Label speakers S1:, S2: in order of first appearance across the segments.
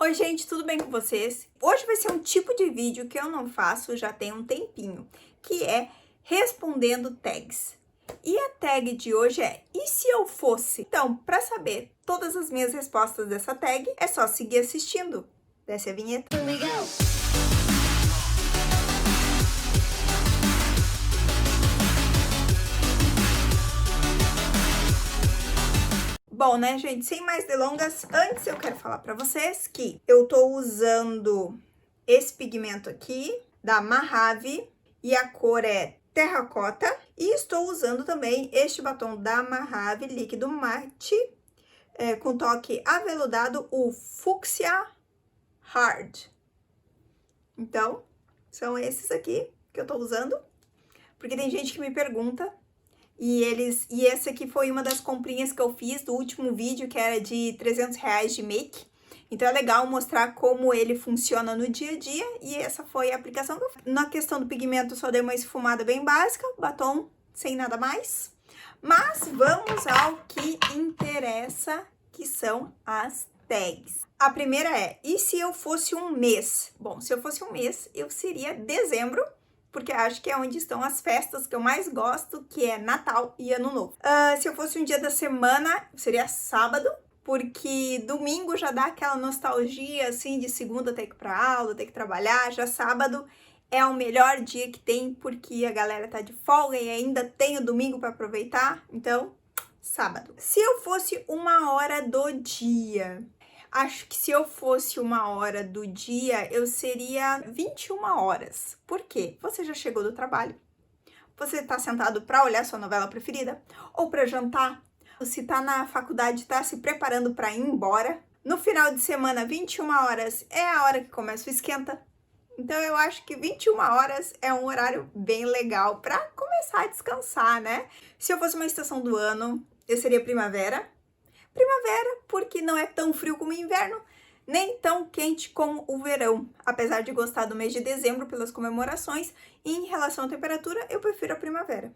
S1: Oi gente, tudo bem com vocês? Hoje vai ser um tipo de vídeo que eu não faço já tem um tempinho, que é respondendo tags. E a tag de hoje é "e se eu fosse?". Então, para saber todas as minhas respostas dessa tag, é só seguir assistindo. Desce a vinheta. Bom, né, gente, sem mais delongas, antes eu quero falar para vocês que eu tô usando esse pigmento aqui, da Mojave, e a cor é terracota, e estou usando também este batom da Mojave, líquido mate, com toque aveludado, o Fuchsia Hard. Então, são esses aqui que eu tô usando, porque tem gente que me pergunta. E essa aqui foi uma das comprinhas que eu fiz do último vídeo, que era de R$300 de make. Então é legal mostrar como ele funciona no dia a dia, e essa foi a aplicação que eu fiz. Na questão do pigmento, só dei uma esfumada bem básica, batom sem nada mais. Mas vamos ao que interessa, que são as tags. A primeira é, e se eu fosse um mês? Bom, se eu fosse um mês, eu seria dezembro, porque acho que é onde estão as festas que eu mais gosto, que é Natal e Ano Novo. Se eu fosse um dia da semana, seria sábado, porque domingo já dá aquela nostalgia, assim, de segunda ter que ir pra aula, ter que trabalhar. Já sábado é o melhor dia que tem, porque a galera tá de folga e ainda tem o domingo para aproveitar. Então, sábado. Se eu fosse uma hora do dia... Acho que se eu fosse uma hora do dia, eu seria 21 horas. Por quê? Você já chegou do trabalho? Você tá sentado para olhar sua novela preferida? Ou para jantar? Se tá na faculdade, tá se preparando para ir embora? No final de semana, 21 horas é a hora que começa o esquenta. Então, eu acho que 21 horas é um horário bem legal para começar a descansar, né? Se eu fosse uma estação do ano, eu seria primavera. Primavera, porque não é tão frio como o inverno, nem tão quente como o verão. Apesar de gostar do mês de dezembro pelas comemorações, e em relação à temperatura, eu prefiro a primavera.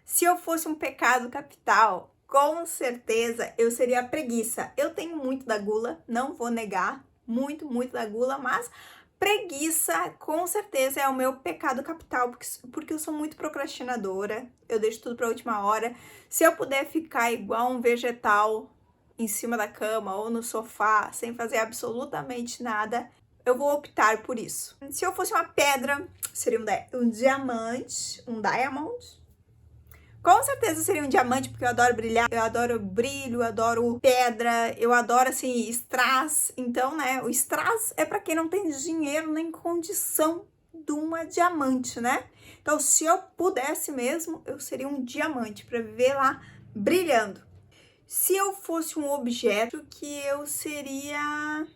S1: Se eu fosse um pecado capital, com certeza eu seria a preguiça. Eu tenho muito da gula, não vou negar, muito da gula, mas preguiça, com certeza, é o meu pecado capital, porque eu sou muito procrastinadora, eu deixo tudo para a última hora. Se eu puder ficar igual um vegetal em cima da cama ou no sofá, sem fazer absolutamente nada, eu vou optar por isso. Se eu fosse uma pedra, seria um diamante, um diamond. Com certeza seria um diamante, porque eu adoro brilhar, eu adoro brilho, eu adoro pedra, eu adoro, assim, strass. Então, né, o strass é para quem não tem dinheiro nem condição de uma diamante, né? Então, se eu pudesse mesmo, eu seria um diamante, para viver lá brilhando. Se eu fosse um objeto, que eu seria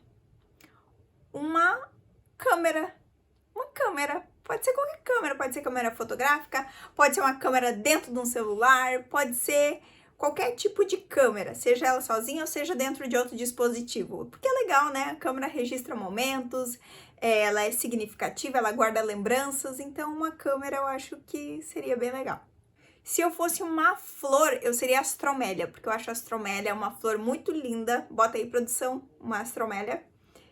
S1: uma câmera. Uma câmera. Pode ser qualquer câmera, pode ser câmera fotográfica, pode ser uma câmera dentro de um celular, pode ser qualquer tipo de câmera, seja ela sozinha ou seja dentro de outro dispositivo. Porque é legal, né? A câmera registra momentos, ela é significativa, ela guarda lembranças, então uma câmera eu acho que seria bem legal. Se eu fosse uma flor, eu seria astromélia, porque eu acho a astromélia uma flor muito linda. Bota aí, produção, uma astromélia.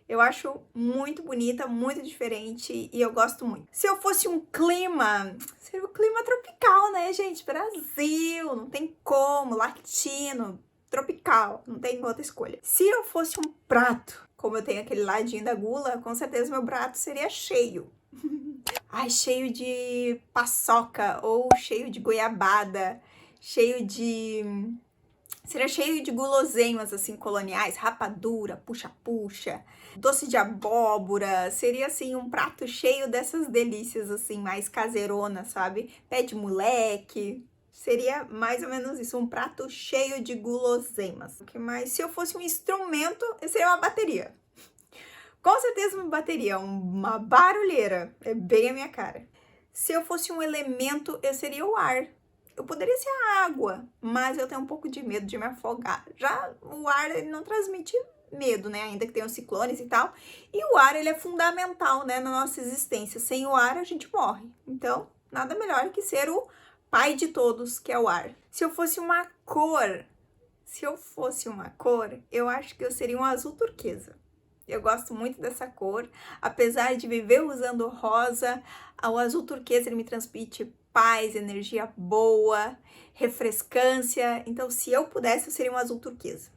S1: Eu acho muito bonita, muito diferente e eu gosto muito. Se eu fosse um clima, seria o clima tropical, né, gente? Brasil, não tem como, latino, tropical, não tem outra escolha. Se eu fosse um prato, como eu tenho aquele ladinho da gula, com certeza meu prato seria cheio. Ai, cheio de paçoca ou cheio de goiabada, cheio de... Seria cheio de guloseimas, assim, coloniais, rapadura, puxa-puxa, doce de abóbora. Seria, assim, um prato cheio dessas delícias, assim, mais caseirona, sabe? Pé de moleque. Seria mais ou menos isso, um prato cheio de guloseimas. O que mais? Se eu fosse um instrumento, eu seria uma bateria. Com certeza uma bateria, uma barulheira. É bem a minha cara. Se eu fosse um elemento, eu seria o ar. Eu poderia ser a água, mas eu tenho um pouco de medo de me afogar. Já o ar, ele não transmite medo, né? Ainda que tenha os ciclones e tal. E o ar, ele é fundamental, né, na nossa existência. Sem o ar, a gente morre. Então, nada melhor que ser o pai de todos, que é o ar. Se eu fosse uma cor, eu acho que eu seria um azul turquesa. Eu gosto muito dessa cor, apesar de viver usando rosa, o azul turquesa ele me transmite paz, energia boa, refrescância. Então, se eu pudesse, eu seria um azul turquesa.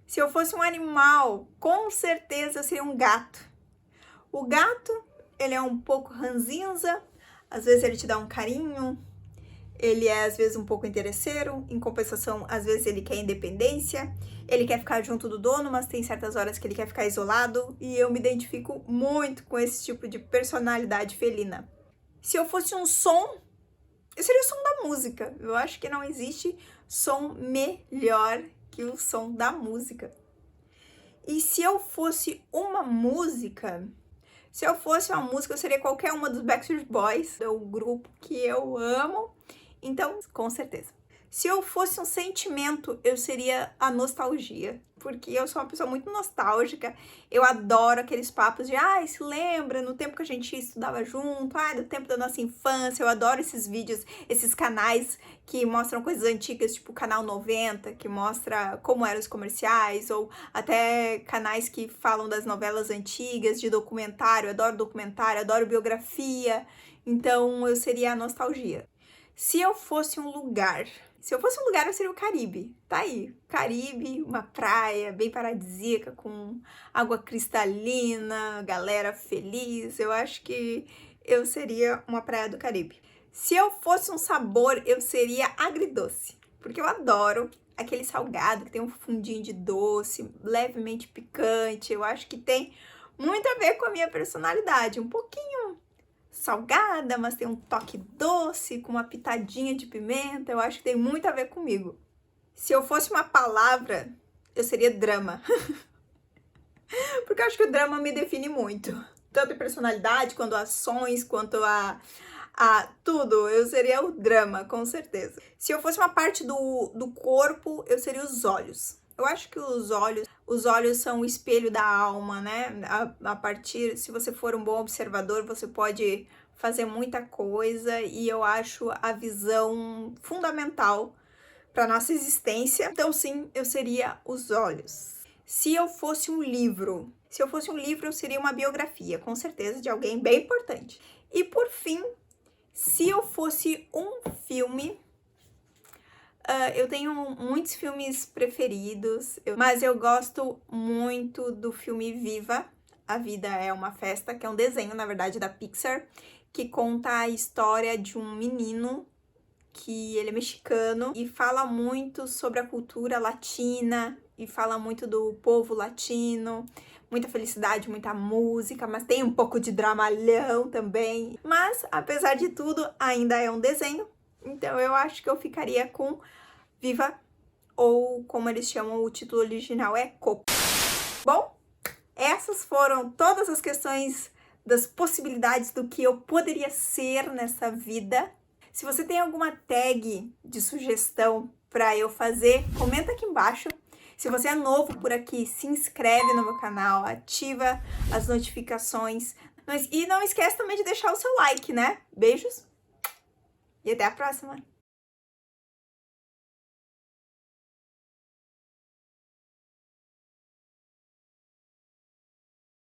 S1: Se eu fosse um animal, com certeza eu seria um gato. O gato, ele é um pouco ranzinza, às vezes ele te dá um carinho, ele é às vezes um pouco interesseiro, em compensação, às vezes ele quer independência, ele quer ficar junto do dono, mas tem certas horas que ele quer ficar isolado, e eu me identifico muito com esse tipo de personalidade felina. Se eu fosse um som, eu seria o som da música. Eu acho que não existe som melhor que o som da música. E se eu fosse uma música, eu seria qualquer uma dos Backstreet Boys, é o grupo que eu amo. Então, com certeza. Se eu fosse um sentimento, eu seria a nostalgia, porque eu sou uma pessoa muito nostálgica. Eu adoro aqueles papos de, se lembra no tempo que a gente estudava junto, do tempo da nossa infância. Eu adoro esses vídeos, esses canais que mostram coisas antigas, tipo o Canal 90, que mostra como eram os comerciais, ou até canais que falam das novelas antigas, de documentário. Eu adoro biografia. Então, eu seria a nostalgia. Se eu fosse um lugar, eu seria o Caribe. Tá aí, Caribe, uma praia bem paradisíaca, com água cristalina, galera feliz. Eu acho que eu seria uma praia do Caribe. Se eu fosse um sabor, eu seria agridoce, porque eu adoro aquele salgado que tem um fundinho de doce, levemente picante. Eu acho que tem muito a ver com a minha personalidade, um pouquinho salgada, mas tem um toque doce, com uma pitadinha de pimenta. Eu acho que tem muito a ver comigo. Se eu fosse uma palavra, eu seria drama. Porque eu acho que o drama me define muito. Tanto em personalidade, quanto ações, quanto a tudo. Eu seria o drama, com certeza. Se eu fosse uma parte do corpo, eu seria os olhos. Eu acho que os olhos são o espelho da alma, né? A partir, se você for um bom observador, você pode fazer muita coisa, e eu acho a visão fundamental para nossa existência. Então, sim, eu seria os olhos. Se eu fosse um livro, eu seria uma biografia, com certeza, de alguém bem importante. E por fim, se eu fosse um filme, eu tenho muitos filmes preferidos, mas eu gosto muito do filme Viva, A Vida é uma Festa, que é um desenho, na verdade, da Pixar, que conta a história de um menino que ele é mexicano e fala muito sobre a cultura latina e fala muito do povo latino, muita felicidade, muita música, mas tem um pouco de dramalhão também. Mas, apesar de tudo, ainda é um desenho. Então, eu acho que eu ficaria com Viva, ou como eles chamam, o título original é Coco. Bom, essas foram todas as questões das possibilidades do que eu poderia ser nessa vida. Se você tem alguma tag de sugestão para eu fazer, comenta aqui embaixo. Se você é novo por aqui, se inscreve no meu canal, ativa as notificações. E não esquece também de deixar o seu like, né? Beijos e até a próxima!